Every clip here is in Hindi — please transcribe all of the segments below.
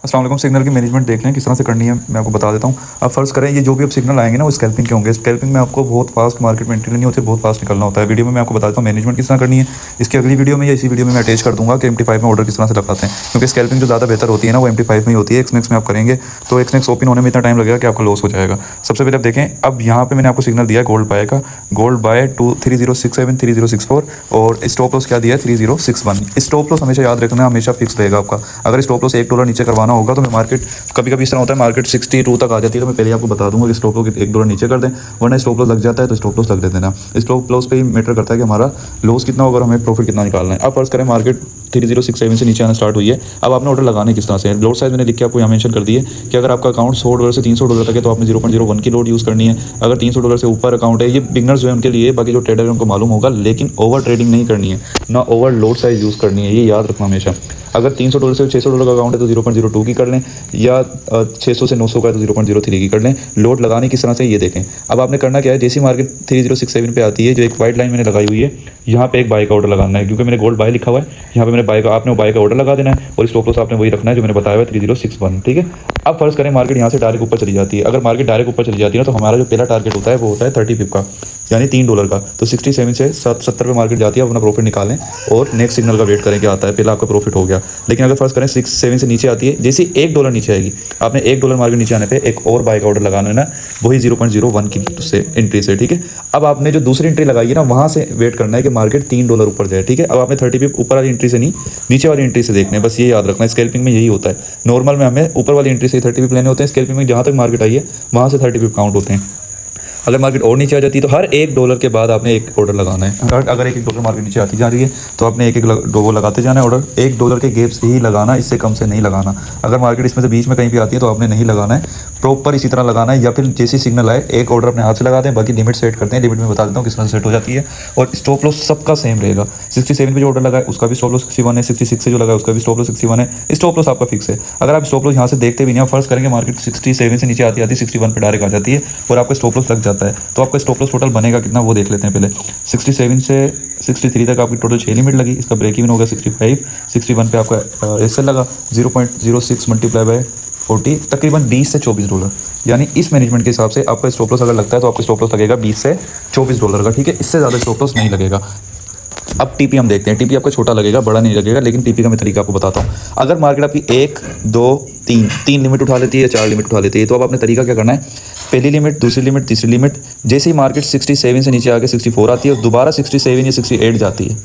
अस्सलाम वालेकुम। सिग्नल की मैनेजमेंट देख लें किस तरह से करनी है, मैं आपको बता देता हूँ। अब फर्ज करें ये जो भी अब सिग्नल आएंगे ना वो स्कैल्पिंग के होंगे। स्कैल्पिंग में आपको बहुत फास्ट मार्केट में एंट्री लेनी होती है, बहुत फास्ट निकलना होता है। वीडियो में मैं आपको बता देता हूँ मैनेजमेंट किस तरह करनी है। इसकी अगली वीडियो में या इसी वीडियो में मैं अटैच कर दूँगा कि MT5 में ऑर्डर किस तरह से लगाते हैं, क्योंकि स्कैल्पिंग जो ज़्यादा बेहतर होती है ना वो MT5 में ही होती है। एक्सनेक्स में आप करेंगे तो एक्सनेक्स ओपन होने में इतना टाइम लगेगा कि आपका लॉस हो जाएगा। सबसे पहले आप देखें, अब यहाँ पे मैंने आपको सिग्नल दिया है गोल्ड बाय का, गोल्ड बाय 3067 3064 और स्टॉप लॉस क्या दिया है 3061। स्टॉप लॉस हमेशा याद रखना, हमेशा फिक्स रहेगा आपका। अगर स्टॉप लॉस $1 नीचे करवाना होगा तो मैं मार्केट कभी कभी इस तरह होता है मार्केट 62 तक आ जाती है तो मैं पहले आपको बता दूंगा कि स्टॉप लॉस $1 नीचे कर दें, वरना स्टॉप लॉस लग जाता है तो स्टॉप लॉस लग देते हैं। स्टॉप लॉस पे ही मैटर करता है कि हमारा लॉस कितना होगा और हमें प्रॉफिट कितना निकालना है। अब फर्ज करें मार्केट 3067 से नीचे आना स्टार्ट हुई है। अब आपने ऑर्डर लगाने किस तरह से, लोड साइज मैंने लिख के आपको यहाँ मेंशन कर दिए कि अगर आपका अकाउंट $100 से $300 तक है तो आपने 0.01 की लोड यूज़ करनी है। अगर $300 से ऊपर अकाउंट है, ये बिगनर्स जो है उनके लिए, बाकी जो ट्रेडर है उनको मालूम होगा, लेकिन ओवर ट्रेडिंग नहीं करनी है, ना ओवर लोड साइज यूज़ करनी है, ये याद रखना हमेशा। अगर $300 से $600 का अकाउंट है तो 0.02 की कर लें, या 600 से 900 का है तो 0.03 की कर लें। लोड लगाने किस तरह से ये देखें। अब आपने करना क्या है, जैसी मार्केट 3067 पे आती है, जो एक वाइट लाइन मैंने लगाई हुई है, यहाँ पे एक बाय का ऑर्डर लगाना है, क्योंकि मैंने गोल्ड बाय लिखा हुआ है, यहाँ पे मैंने बाय का, आपने बाय का ऑर्डर लगा देना है और स्टॉप लॉस आपने वही रखना है जो मैंने बताया हुआ है 3061। ठीक है। अब फर्ज करें मार्केट यहाँ से डायरेक्ट ऊपर चली जाती है। अगर मार्केट डायरेक्ट ऊपर चली जाती है ना तो हमारा जो पहला टारगेट होता है वो होता है 30 पिप का, यानी $3 का। तो 67 से 70 पे मार्केट जाती है, अपना प्रॉफिट निकालें और नेक्स्ट सिग्नल का वेट करें क्या आता है। पहला आपका प्रॉफिट हो गया। लेकिन अगर फर्स्ट करें 67 से नीचे आती है, जैसे $1 नीचे आएगी, आपने $1 मार्केट नीचे आने पे एक और बाय का ऑर्डर लगाना है ना, वही 0.01 की से एंट्री से। ठीक है। अब आपने जो दूसरी एंट्री लगाई है ना, वहाँ से वेट करना है कि मार्केट $3 ऊपर जाए। ठीक है। अब आपने 30 पिप ऊपर वाली एंट्री से नहीं, नीचे वाली एंट्री से देखना है, बस ये याद रखना है। स्कैल्पिंग में यही होता है। नॉर्मल में हमें ऊपर वाली एंट्री से 30 पिप लेने होते हैं, स्कैल्पिंग में जहाँ तक मार्केट आई है वहाँ से 30 पिप काउंट होते हैं। अगर मार्केट और नीचे आ जाती है तो हर $1 के बाद आपने एक ऑर्डर लगाना है। अगर $1 मार्केट नीचे आती जा रही है तो आपने एक वो लगाते जाना है ऑर्डर। $1 के गैप से ही लगाना, इससे कम से नहीं लगाना। अगर मार्केट इसमें से बीच में कहीं भी आती है तो आपने नहीं लगाना है, प्रॉपर इसी तरह लगाना है। या फिर जैसे सिग्नल आए एक ऑर्डर अपने हाथ से लगा दें, बाकी लिमिट सेट करते हैं। लिमिट में बता देता हूँ किस तरह सेट हो जाती है। और स्टॉप लॉस सबका सेम रहेगा। 67 पे जो ऑर्डर लगा है उसका भी स्टॉप लॉस 61 है, 66 से जो लगा है उसका भी स्टॉप लॉस 61 है। स्टॉप लॉस आपका फिक्स है। अगर आप स्टॉप लॉस यहाँ से देखते भी नहीं, आप फर्स्ट करेंगे मार्केट 67 से नीचे आती 61 पे डायरेक्ट आ जाती है और आपका स्टॉप लॉस लग जाता है, तो आपका स्टॉप लॉस टोटल बनेगा कितना वो देख लेते हैं पहले। 67 से 63 तक आपकी टोटल 6 लिमिट लगी, इसका ब्रेक इवन होगा 65। 61 पे आपका एसएल लगा 0.06 मल्टीप्लाई बाय 40, तकरीबन $20 से $24। यानी इस मैनेजमेंट के हिसाब से आपका स्टॉप लॉस अगर लगता है तो आपका स्टॉप लॉस लगेगा $20 से $24 का। ठीक है। इससे ज़्यादा स्टॉप लॉस नहीं लगेगा। अब टीपी हम देखते हैं। टीपी आपका छोटा लगेगा, बड़ा नहीं लगेगा, लेकिन टीपी का मैं तरीका आपको बताता हूँ। अगर मार्केट आपकी 1 2 3 लिमिट उठा लेती है या 4 लिमिट उठा लेती है, तो अब आपने तरीका क्या करना है, पहली लिमिट, दूसरी लिमिट, तीसरी लिमिट, जैसे ही मार्केट 67 से नीचे आके 64 आती है और दोबारा 67 या 68 जाती है,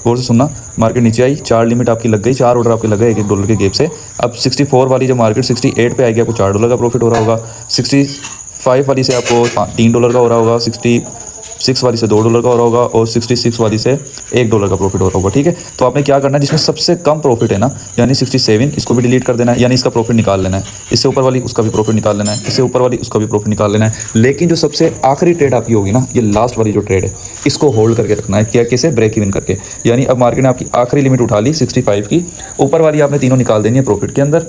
गौर से सुनना, मार्केट नीचे आई, 4 लिमिट आपकी लग गई, 4 ऑर्डर आपके लग गए $1 के गैप से। अब 64 वाली जब मार्केट 68 पे आएगी आपको $4 का प्रॉफिट हो रहा होगा। 65 वाली से आपको $3 का हो रहा होगा, 66 वाली से $2 का हो रहा होगा और 66 वाली से $1 का प्रॉफिट हो रहा होगा। ठीक है। तो आपने क्या करना है, जिसमें सबसे कम प्रॉफिट है ना, यानी 67, इसको भी डिलीट कर देना है, यानी इसका प्रॉफिट निकाल लेना है। इससे ऊपर वाली उसका भी प्रॉफिट निकाल लेना है, इससे ऊपर वाली उसका भी प्रॉफिट निकाल लेना है। लेकिन जो सबसे आखिरी ट्रेड आपकी होगी ना, ये लास्ट वाली जो ट्रेड है, इसको होल्ड करके रखना है। क्या, कैसे, ब्रेक इवन करके। यानी अब मार्केट ने आपकी आखिरी लिमिट उठा ली 65 की, ऊपर वाली आपने तीनों निकाल देनी है प्रॉफिट के अंदर।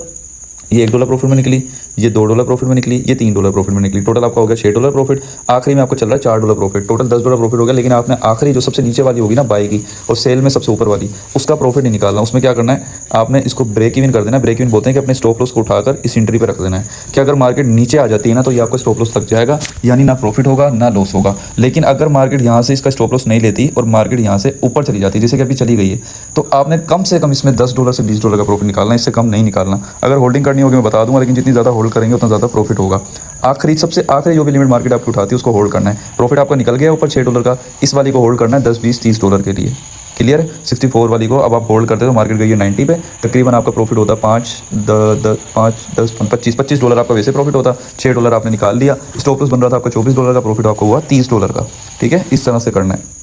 ये $1 प्रॉफिट में निकली, ये $2 प्रॉफिट में निकली, ये $3 प्रॉफिट में निकली। टोटल आपका हो गया $6 प्रॉफिट। आखिरी में आपको चल रहा है $4 प्रॉफिट, टोटल $10 प्रॉफिट हो गया। लेकिन आपने आखिरी जो सबसे नीचे वाली होगी ना बाई की और सेल में सबसे ऊपर वाली, उसका प्रॉफिट नहीं निकालना। उसमें क्या करना है, आपने इसको ब्रेक इवन कर देना है। ब्रेक इवन बोलते हैं कि अपने स्टॉप लॉस को उठाकर इस एंट्री पर रख देना है कि अगर मार्केट नीचे आ जाती है ना तो ये आपका स्टॉप लॉस लग जाएगा, यानी ना प्रॉफिट होगा ना लॉस होगा। लेकिन अगर मार्केट यहाँ से इसका स्टॉप लॉस नहीं लेती और मार्केट यहाँ से ऊपर चली जाती है, जैसे कि अभी चली गई है, तो आपने कम से कम इसमें $10 से $20 का प्रॉफिट निकालना है, इससे कम नहीं निकालना। अगर होल्डिंग करनी होगी मैं बता दूंगा, लेकिन जितनी ज़्यादा होल्ड करेंगे उतना ज़्यादा प्रॉफिट होगा। आखिरी सबसे आखिरी जो भी लिमिट मार्केट आपकी उठाती है उसको होल्ड करना है। प्रॉफिट आपका निकल गया ऊपर $6 का, इस वाली को होल्ड करना है 10 20 $30 के लिए। क्लियर है। 64 वाली को अब आप होल्ड करते हो तो मार्केट गई है 90 पे, तकरीबन आपका प्रॉफिट होता है 5 10 $25 आपका वैसे प्रॉफिट होता, $6 आपने निकाल लिया। स्टॉप लॉस बन रहा था आपका $24 का, प्रॉफिट आपको हुआ $30 का। ठीक है। इस तरह से करना है।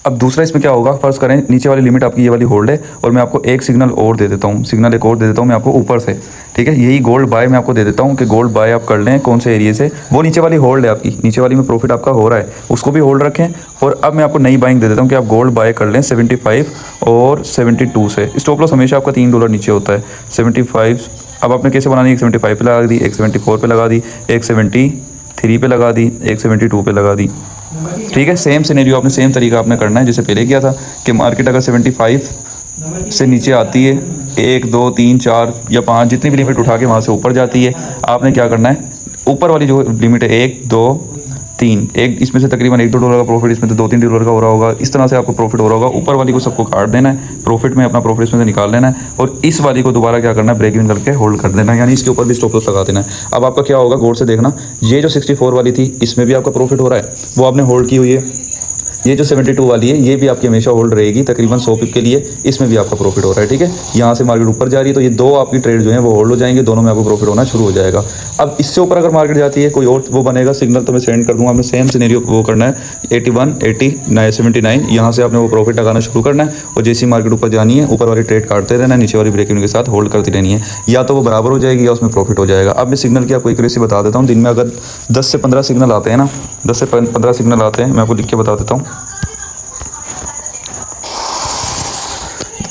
अब दूसरा इसमें क्या होगा, फर्स्ट करें नीचे वाली लिमिट आपकी ये वाली होल्ड है और मैं आपको एक सिग्नल और दे देता हूँ, सिग्नल एक और दे देता हूँ मैं आपको ऊपर से। ठीक है। यही गोल्ड बाय मैं आपको दे देता हूँ कि गोल्ड बाय आप कर लें कौन से एरिया से, वो नीचे वाली होल्ड है आपकी, नीचे वाली में प्रॉफिट आपका हो रहा है, उसको भी होल्ड रखें। और अब मैं आपको नई बाइंग दे देता हूँ कि आप गोल्ड बाय कर लें 75 और 72 से। स्टॉप लॉस हमेशा आपका $3 नीचे होता है, 75 अब आपने कैसे बनानी है, 175 पे लगा दी, 174 पे लगा दी, 173 पे लगा दी, 172 पे लगा दी। ठीक है, सेम सिनेरियो आपने सेम तरीका आपने करना है जैसे पहले किया था कि मार्केट अगर 75 से नीचे आती है, 1 2 3 4 या 5 जितनी भी लिमिट उठा के वहाँ से ऊपर जाती है, आपने क्या करना है, ऊपर वाली जो लिमिट है 1 2 3, एक इसमें से तकरीबन 1-2 डॉलर का प्रॉफिट, इसमें से 2-3 डॉलर का हो रहा होगा, इस तरह से आपको प्रॉफिट हो रहा होगा। ऊपर वाली को सबको काट देना है, प्रॉफिट में अपना प्रॉफिट इसमें से निकाल लेना है और इस वाली को दोबारा क्या करना है, ब्रेक इवन करके होल्ड कर देना है, यानी इसके ऊपर भी स्टॉप लॉस लगा देना है। अब आपका क्या होगा, गौर से देखना, ये जो 64 वाली थी इसमें भी आपका प्रॉफिट हो रहा है, वो आपने होल्ड की हुई है। ये जो 72 वाली है ये भी आपकी हमेशा होल्ड रहेगी तकरीबन 100 पिप के लिए, इसमें भी आपका प्रॉफिट हो रहा है। ठीक है, यहाँ से मार्केट ऊपर जा रही है तो ये दो आपकी ट्रेड जो है वो होल्ड हो जाएंगे, दोनों में आपको प्रॉफिट होना शुरू हो जाएगा। अब इससे ऊपर अगर मार्केट जाती है कोई और वो बनेगा सिग्नल तो मैं सेंड कर दूंगा, आपने सेम सिनेरियो वो करना है 81 80 79, यहाँ से आपने वो प्रॉफिट लगाना शुरू करना है और जैसी मार्केट ऊपर जानी है ऊपर वाली ट्रेड काटते रहना है, नीचे वाली ब्रेक इवन के साथ होल्ड करती रहनी है, या तो वो बराबर हो जाएगी या उसमें प्रॉफिट हो जाएगा। अब मैं सिग्नल की आपको एक्यूरेसी बता देता हूँ, दिन में अगर 10 से 15 सिग्नल आते हैं ना, 10 से 15 सिग्नल आते हैं, मैं आपको लिख के बता देता हूँ।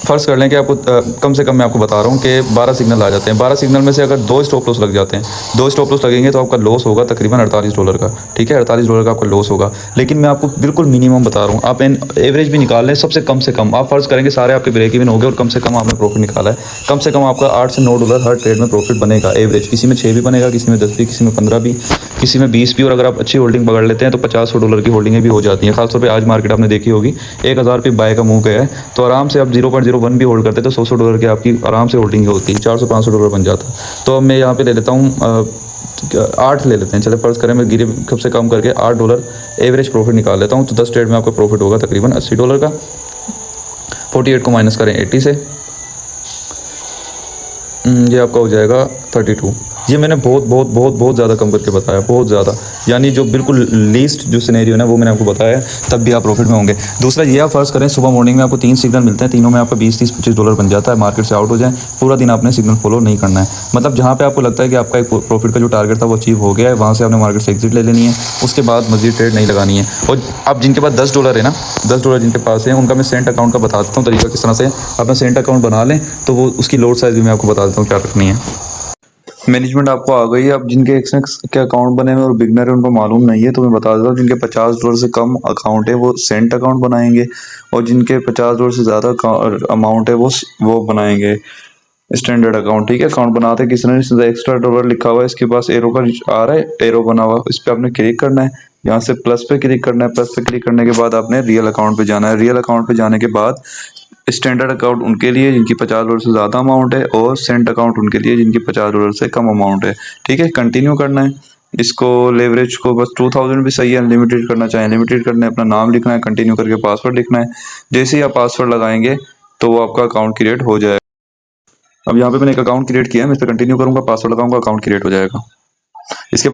फर्ज कर लें कि आपको कम से कम मैं आपको बता रहा हूँ कि 12 सिग्नल आ जाते हैं, 12 सिग्नल में से अगर 2 स्टॉप लॉस लग जाते हैं, 2 स्टॉप लॉस लगेंगे तो आपका लॉस होगा तकरीबन $48 का। ठीक है, $48 का आपका लॉस होगा, लेकिन मैं आपको बिल्कुल मिनिमम बता रहा हूँ, आप एवरेज भी निकाल लें सबसे कम से कम, आप फर्ज करेंगे सारे आपके ब्रेक इवन हो गए और कम से कम आपने प्रॉफिट निकाला है, कम से कम आपका $8 से $9 हर ट्रेड में प्रॉफिट बनेगा एवरेज, किसी में 6 भी बनेगा, किसी में 10 भी, किसी में 15 भी, किसी में 20 भी, और अगर आप अच्छी होल्डिंग पकड़ लेते हैं तो $50-100 की होल्डिंगें भी हो जाती हैं। खासतौर पे आज मार्केट आपने देखी होगी 1000 पे बाय का मूव गया है तो आराम से आप 0.01 भी होल्ड करते तो $100 की आपकी आराम से होल्डिंग होती है, $400-500 बन जाता। तो अब मैं यहाँ पे ले लेता हूँ 8 ले लेते हैं, चले फर्ज करें मैं गिरे कम से कम करके $8 एवरेज प्रॉफिट निकाल लेता हूँ, तो 10 ट्रेड में आपका प्रॉफिट होगा तकरीबन $80 का। 48 को माइनस करें 80 से, ये आपका हो जाएगा 32। ये मैंने बहुत ज़्यादा कम करके बताया, बहुत ज़्यादा, यानी जो बिल्कुल लीस्ट जो सिनेरियो है ना वो मैंने आपको बताया, तब भी आप प्रॉफिट में होंगे। दूसरा ये आप फर्ज करें सुबह मॉर्निंग में आपको 3 सिग्नल मिलते हैं, तीनों में आपका $20-30-25 बन जाता है, मार्केट से आउट हो जाए, पूरा दिन आपने सिग्नल फॉलो नहीं करना है। मतलब जहाँ पे आपको लगता है कि आपका एक प्रॉफिट का जो टारगेट था वो अचीव हो गया है, वहाँ से आपने मार्केट से एग्जिट ले लेनी है, उसके बाद मजीद ट्रेड नहीं लगानी है। और अब जिनके पास $10 है ना, $10 जिनके पास है उनका मैं सेंट अकाउंट का बता देता हूँ तरीका, किस तरह से अपना सेंट अकाउंट बना लें, तो वो उसकी लोड साइज भी मैं आपको बता देता हूँ क्या रखनी है। मैनेजमेंट आपको आ गई है। अब जिनके एक्सनेक्स के अकाउंट बने हुए और बिगनर है उनको मालूम नहीं है, तो मैं बता देता हूँ, जिनके $50 से कम अकाउंट है वो सेंट अकाउंट बनाएंगे, और जिनके $50 से ज़्यादा अमाउंट है वो बनाएंगे स्टैंडर्ड अकाउंट। ठीक है, अकाउंट बनाते हैं किसने एक्स्ट्रा डॉलर लिखा हुआ है, इसके पास एरो का आ रहा है, एरो बना हुआ, इस पर आपने क्लिक करना है, यहाँ से प्लस पे क्लिक करना है, प्लस पे क्लिक करने के बाद आपने रियल अकाउंट पे जाना है, रियल अकाउंट पे जाने के बाद स्टैंडर्ड अकाउंट उनके लिए जिनकी $50 से ज़्यादा अमाउंट है, और सेंट अकाउंट उनके लिए जिनकी $50 से कम अमाउंट है। ठीक है, कंटिन्यू करना है इसको, लेवरेज को बस 2000 भी सही है, अनलिमिटेड करना चाहें लिमिटेड करना है, अपना नाम लिखना है, कंटिन्यू करके पासवर्ड लिखना है। जैसे ही आप पासवर्ड लगाएंगे तो वो आपका अकाउंट क्रिएट हो जाएगा। अब यहाँ पे मैंने एक अकाउंट क्रिएट किया है, मैं इस पर कंटिन्यू करूंगा, पासवर्ड लगाऊंगा, अकाउंट क्रिएट हो जाएगा। इसके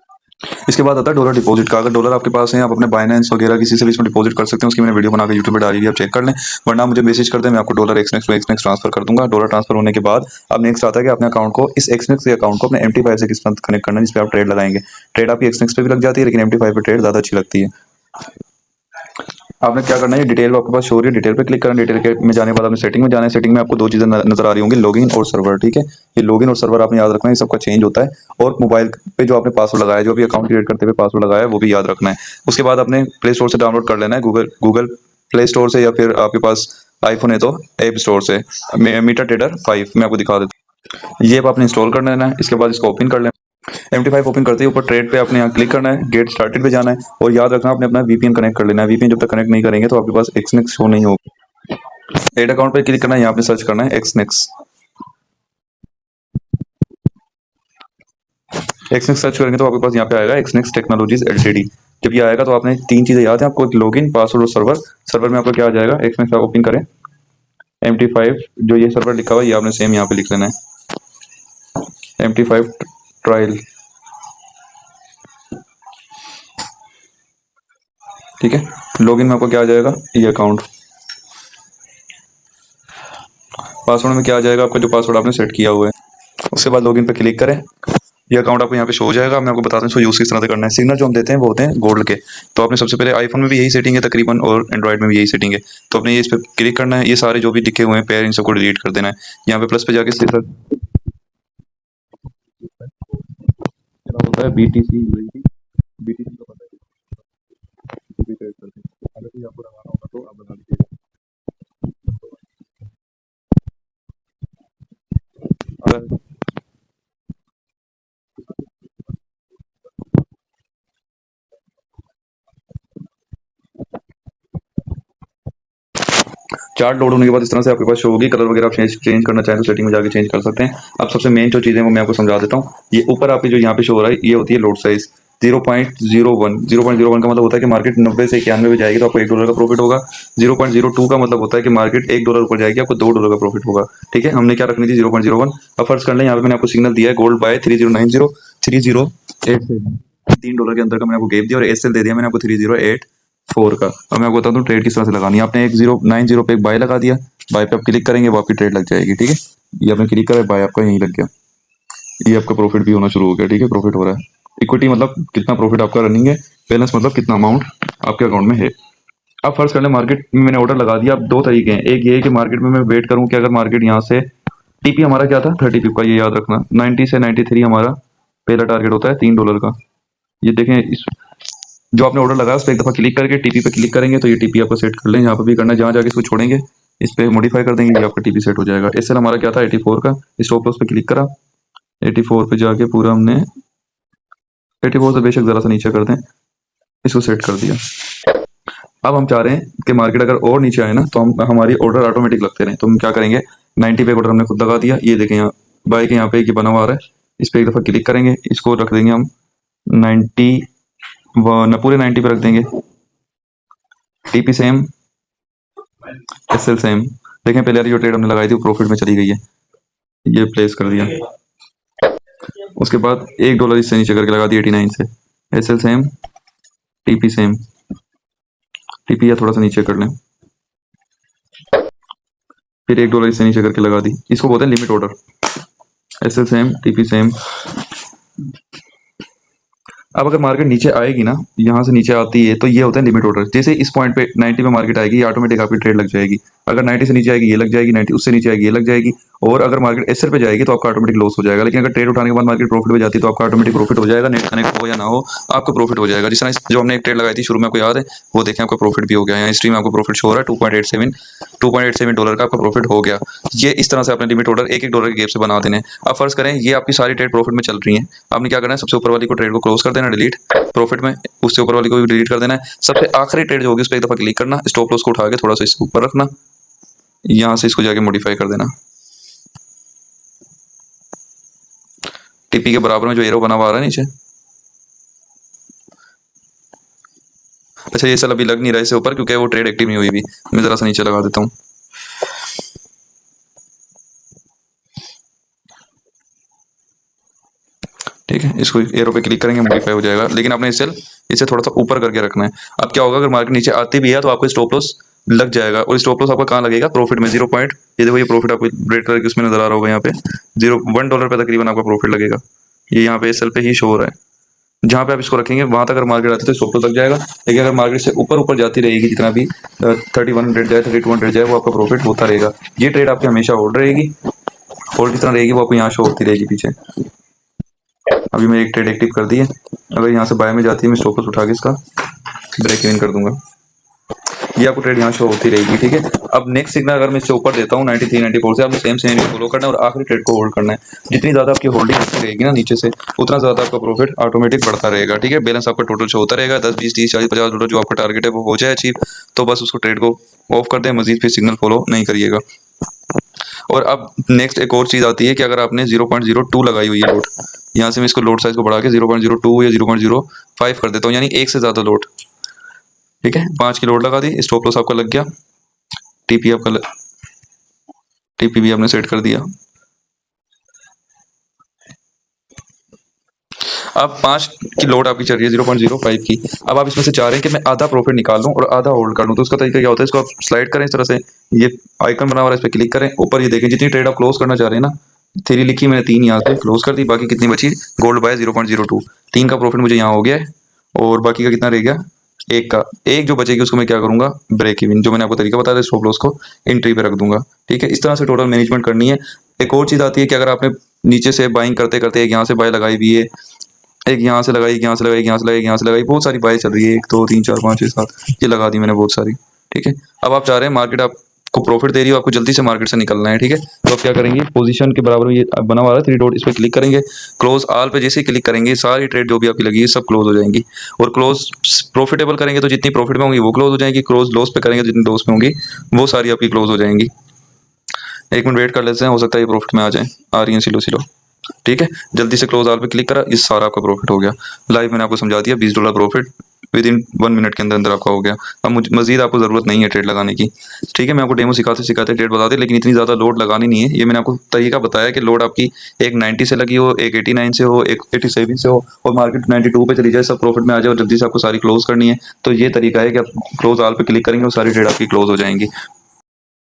इसके बाद आता है डॉलर डिपॉजिट का। अगर डॉलर आपके पास है आप अपने बाइनेंस वगैरह किसी से भी इसमें डिपॉजिट कर सकते हैं, उसकी मैंने वीडियो बना के यूट्यूब पे डाली है, आप चेक कर लें, वरना मुझे मैसेज कर दें, मैं आपको डॉलर एक्सनेक्स ट्रांसफर कर दूंगा। डॉलर ट्रांसफर होने के बाद अब नेक्स्ट आता है कि अपने अकाउंट को इस एक्सनेक्स के अकाउंट को अपने MT5 से किस तरह कनेक्ट करना है, जिस पर आप ट्रेड लगाएंगे। ट्रेड आपकी एक्सनेक्स पे भी लग जाती है, लेकिन MT5 पे ट्रेड ज़्यादा अच्छी लगती है। आपने क्या करना है, डिटेल आपके पास शो हो रही है, डिटेल पे क्लिक करना, डिटेल के में जाने के बाद आपने सेटिंग में जाना है, सेटिंग में आपको 2 चीज़ें नजर आ रही होंगी, लॉगिन और सर्वर। ठीक है, ये लॉगिन और सर्वर आपने याद रखना है, सबका चेंज होता है, और मोबाइल पे जो आपने पासवर्ड लगाया, जो भी अकाउंट क्रिएट करते हुए पासवर्ड लगाया है वो भी याद रखना है। उसके बाद आपने प्ले स्टोर से डाउनलोड कर लेना है, गूगल प्ले स्टोर से, या फिर आपके पास आईफोन है तो ऐप स्टोर से मीटर ट्रेडर 5 मैं आपको दिखा देता हूँ। ये आपने इंस्टॉल कर लेना है, इसके बाद इसको ओपन कर लेना। MT5 ओपन करते ही ऊपर ट्रेड पे आपने यहाँ क्लिक करना है, गेट स्टार्टेड पे जाना है, और याद रखना आपने अपना VPN कनेक्ट कर लेना है। VPN जब तक कनेक्ट नहीं करेंगे तो आपके पास एक्सनेक्स शो नहीं होगा। एड अकाउंट पे क्लिक करना है, यहाँ पे सर्च करना है एक्सनेक्स। एक्सनेक्स सर्च करेंगे तो आपके पास यहाँ पे आएगा एक्सनेक्स टेक्नोलॉजीज LTD। जब ये आएगा तो आपने 3 चीजें याद है आपको, लॉगिन, पासवर्ड और सर्वर। सर्वर में आपको क्या आ जाएगा, एक्सनेक्स आप ओपन करें, MT5 जो ये सर्वर लिखा हुआ है ये आपने सेम यहाँ पे लिख लेना है, MT5 ट्रायल। ठीक है, लॉगिन में आपको क्या आ जाएगा, ये अकाउंट। पासवर्ड में क्या आ जाएगा, आपका जो पासवर्ड आपने सेट किया हुआ है। उसके बाद लॉगिन पे क्लिक करें, ये अकाउंट आपको यहाँ पे शो हो जाएगा। मैं आपको बता दूं इसको यूज़ किस तरह से करना है। सिग्नल जो हम देते हैं वो होते हैं गोल्ड के, तो आपने सबसे पहले आईफोन में भी यही सेटिंग है तकरीबन, और एंड्रॉइड में भी यही सेटिंग है, तो आपने ये इस पर क्लिक करना है, ये सारे जो भी लिखे हुए हैं पेयर इन सबको डिलीट कर देना है। यहाँ पे प्लस पे जाके होता है BTC USD। BTC का पता है किसी भी ट्रेड करते हैं, अगर कोई आपको लगाना होगा तो आप लगा लीजिएगा। अगर चार्ट लोड होने के बाद इस तरह से आपके पास शो होगी। कलर वगैरह आप चेंज करना चाहें तो सेटिंग में जाके चेंज कर सकते हैं। अब सबसे मेन जो चीज़ें वो मैं आपको समझा देता हूँ। ये ऊपर आपकी जो यहाँ पे शो हो रहा है ये होती है लोड साइज 0.01। 0.01 का मतलब होता है कि मार्केट 90 से 91 पे जाएगी तो आपको $1 का प्रॉफिट होगा। 0.02 का मतलब होता है कि मार्केट $1 ऊपर जाएगी, आपको $2 का प्रॉफिट होगा। ठीक है, हमने क्या रखनी थी 0.01। अब फर्ज कर लें यहाँ पे मैंने आपको सिग्नल दिया है गोल्ड बाय 3090 3087, $3 के अंदर का मैंने आपको गैप दिया, और एसएल दे दिया मैंने आपको 3084 का। अब मैं आपको बता दूं ट्रेड किस तरह से लगानी है। आपने 1090 पे एक बाय लगा दिया, बाय पे आप क्लिक करेंगे वो आपकी ट्रेड लग जाएगी। ठीक है, ये आपने क्लिक करा, बाय आपका यहीं लग गया, ये आपका प्रॉफिट भी होना शुरू हो गया। ठीक है, प्रॉफिट हो रहा है। इक्विटी मतलब कितना प्रॉफिट आपका रनिंग है, बैलेंस मतलब कितना अमाउंट आपके अकाउंट में है। अब फर्ज कर लें मार्केट में मैंने ऑर्डर लगा दिया। अब दो तरीके हैं, एक ये है कि मार्केट में मैं वेट करूं कि अगर मार्केट यहाँ से टीपी हमारा क्या था 30 पिप का, ये याद रखना। 90 से 93 हमारा पहला टारगेट होता है $3 का। ये देखें, इस जो आपने ऑर्डर लगाया उस पर एक दफ़ा क्लिक करके टीपी पे क्लिक करेंगे तो ये टीपी आपको सेट कर लें। यहाँ पे भी करना है, जहाँ जाके इसको छोड़ेंगे इस पे मॉडिफाई कर देंगे, ये आपका टीपी सेट हो जाएगा। एसएल हमारा क्या था 84 का, स्टॉप लॉस पे क्लिक करा, 84 पे जाके पूरा हमने 84 से बेशक ज़रा सा नीचे कर दें, इसको सेट कर दिया। अब हम चाह रहे हैं कि मार्केट अगर और नीचे आए ना तो हम हमारी ऑर्डर ऑटोमेटिक लगते रहे, तो हम क्या करेंगे 90 पे ऑर्डर हमने खुद लगा दिया। ये देखें यहाँ बाय के यहाँ पे ये बना हुआ आ रहा है, इस पर एक दफ़ा क्लिक करेंगे, इसको रख देंगे हम 90 न पूरे 90 पे रख देंगे। TP same, SL same. देखें पहले वाली जो ट्रेड हमने लगाई थी वो प्रॉफिट में चली गई है, ये प्लेस कर दिया। उसके बाद $1 इससे नीचे करके लगा दिया 89 से। SL same, TP same. TP या थोड़ा सा नीचे कर लें, फिर $1 इससे नीचे करके लगा दी, इसको बोलते हैं limit order. SL same, TP same. अब अगर मार्केट नीचे आएगी ना, यहाँ से नीचे आती है तो ये होता है लिमिट ऑर्डर। जैसे इस पॉइंट पे 90 पे मार्केट आएगी, ये ऑटोमेटिक आपकी ट्रेड लग जाएगी। अगर 90 से नीचे आएगी ये लग जाएगी, 90 उससे नीचे आएगी ये लग जाएगी। और अगर मार्केट एसएल पे जाएगी तो आपका ऑटोमेटिक लॉस हो जाएगा। लेकिन अगर ट्रेड उठाने के बाद मार्केट प्रॉफिट पे जाती है तो आपका ऑटोमेटिक प्रॉफिट हो जाएगा, नेट कनेक्ट हो या ना हो आपका प्रॉफिट हो जाएगा। जिस तरह जो हमने एक ट्रेड लगाई थी शुरू में आपको याद है, वो देखें आपका प्रॉफिट भी हो गया। यहाँ हिस्ट्री में आपको प्रॉफिट शो हो रहा है $2.87 का आपका प्रॉफिट हो गया। ये इस तरह से अपने लिमिट ऑर्डर $1 के गैप से बना देने। अब फर्ज करें ये आपकी सारी ट्रेड प्रॉफिट में चल रही है, आपने क्या करना है सबसे ऊपर वाली को ट्रेड को क्लोज कर देना, डिलीट प्रॉफिट में, उससे ऊपर वाली को भी डिलीट कर देना है। सबसे आखिरी ट्रेड जो होगी उस पर एक दफा क्लिक करना, स्टॉप लॉस को उठा के थोड़ा सा इससे ऊपर रखना, यहाँ से इसको जाके मॉडिफाई कर देना। टीपी के बराबर में जो एरो बना हुआ आ रहा है नीचे, अच्छा ये सल अभी लग नहीं रहा है इससे ऊपर क्योंकि वो ट्रेड एक्टिव नहीं हुई भी। मैं जरा सा नीचे लगा देता हूँ, ठीक है। इसको एरो पे क्लिक करेंगे मॉडिफाई हो जाएगा, लेकिन आपने इसे थोड़ा सा ऊपर करके रखना है। अब क्या होगा अगर मार्केट नीचे आती भी है तो आपको स्टॉप लॉस लग जाएगा, और स्टॉप लॉस आपका कहाँ लगेगा प्रॉफिट में। 0 पॉइंट, ये देखो ये प्रॉफिट आपको रेड कलर की उसमें नजर आ रहा होगा, यहाँ पे $1 पे तकरीबन आपका प्रॉफिट लगेगा। ये यहाँ पे एसएल पे ही शो हो रहा है। जहाँ पे आप इसको रखेंगे वहां तक अगर मार्केट आती है तो स्टॉप लॉस लग जाएगा। लेकिन अगर मार्केट से ऊपर ऊपर जाती रहेगी, जितना भी 3100 जाए 3200 जाए वो आपका प्रॉफिट होता रहेगा। ये ट्रेड आपकी हमेशा होल्ड रहेगी, होल्ड कितना रहेगी वो आपको यहाँ शो होती रहेगी पीछे। अभी मैं एक ट्रेड एक्टिव कर दी है, अगर यहाँ से बाय में जाती है मैं स्टॉप लॉस उठा के इसका ब्रेक इवन कर दूंगा, ये आपको ट्रेड यहाँ शो होती रहेगी। ठीक है, अब नेक्स्ट सिग्नल अगर मैं इससे ऊपर देता हूँ 93 94 से, आपको सेम सेम फॉलो करना है और आखिरी ट्रेड को होल्ड करना है। जितनी ज़्यादा आपकी होल्डिंग रहेगी ना नीचे से, उतना ज़्यादा आपका प्रॉफिट ऑटोमेटिक बढ़ता रहेगा। ठीक है, बैलेंस आपका टोटल शो होता रहेगा 10 20 30 40 $50 जो आपका टारगेट है वो हो जाए अचीव, तो बस उसको ट्रेड को ऑफ कर दें, मजीद फिर सिग्नल फॉलो नहीं करिएगा। और अब नेक्स्ट एक और चीज़ आती है कि अगर आपने 0.02 लगाई हुई है लोड, यहाँ से मैं इसको लोड साइज को बढ़ा के 0.02 या 0.05 कर देता हूँ, यानी एक से ज़्यादा लोड। ठीक है, 5 की लोड लगा दी, स्टॉप लॉस आपका लग गया, टीपी आपका टीपी भी आपने सेट कर दिया। अब 5 की लोड आपकी चल रही है 0.05 की। अब आप इसमें से चाह रहे हैं कि मैं आधा प्रॉफिट निकाल लूँ और आधा होल्ड कर लूँ, तो उसका तरीका क्या होता है, इसको आप स्लाइड करें इस तरह से, ये आइकन बना हुआ है इस पर क्लिक करें, ऊपर ये देखें जितनी ट्रेड आप क्लोज करना चाह रहे हैं ना, 3 लिखी मैंने 3 यहाँ से क्लोज कर दी, बाकी कितनी बची गोल्ड बाय 0.02, 3 का प्रॉफिट मुझे यहाँ हो गया है, और बाकी का कितना रह गया एक का। एक जो बचेगी उसको मैं क्या करूंगा ब्रेक इवन, जो मैंने आपको तरीका बताया था स्टॉप लॉस को एंट्री पे रख दूंगा। ठीक है, इस तरह से टोटल मैनेजमेंट करनी है। एक और चीज़ आती है कि अगर आपने नीचे से बाइंग करते करते एक यहाँ से बाय लगाई हुई है एक यहाँ से लगाई, एक यहाँ से लगाई, एक यहाँ से लगाई, एक यहाँ से लगाई, बहुत सारी बाय चल रही है, 1 2 3 4 5 6 7, ये लगा दी मैंने बहुत सारी। ठीक है, अब आप चाह रहे हैं मार्केट आपको प्रॉफिट दे रही हो, आपको जल्दी से मार्केट से निकलना है। ठीक है, तो आप क्या करेंगे, पोजीशन के बराबर में ये बना हुआ है 3 डॉट, इस पर क्लिक करेंगे, क्लोज ऑल पे जैसे ही क्लिक करेंगे सारी ट्रेड जो भी आपकी लगी है सब क्लोज हो जाएंगी। और क्लोज प्रॉफिटेबल करेंगे तो जितनी प्रॉफिट में होंगी वो क्लोज हो जाएंगी, क्लोज लॉस पे करेंगे तो जितनी लॉस में होंगी वो सारी आपकी क्लोज हो जाएंगी। 1 मिनट वेट कर लेते हैं, हो सकता है ये प्रॉफिट में आ जाए, आ रही है सिलो सिलो। ठीक है, जल्दी से क्लोज ऑल पे क्लिक करा, इस सारा आपका प्रॉफिट हो गया। लाइव मैंने आपको समझा दिया, $20 प्रॉफिट विद इन 1 मिनट के अंदर अंदर आपका हो गया। अब मजीद आपको ज़रूरत नहीं है ट्रेड लगाने की। ठीक है, मैं आपको डेमो सिखाते सिखाते ट्रेड बताते, लेकिन इतनी ज़्यादा लोड लगानी नहीं है। ये मैंने आपको तरीका बताया कि लोड आपकी एक 90 से लगी हो, एक 89 से हो, एक 87 से हो और मार्केट 92 पे चली जाए, सब प्रॉफिट में आ जाए और जल्दी से आपको सारी क्लोज करनी है। तो ये तरीका है कि आप क्लोज ऑल पे क्लिक करेंगे और सारी ट्रेड आपकी क्लोज हो जाएंगी।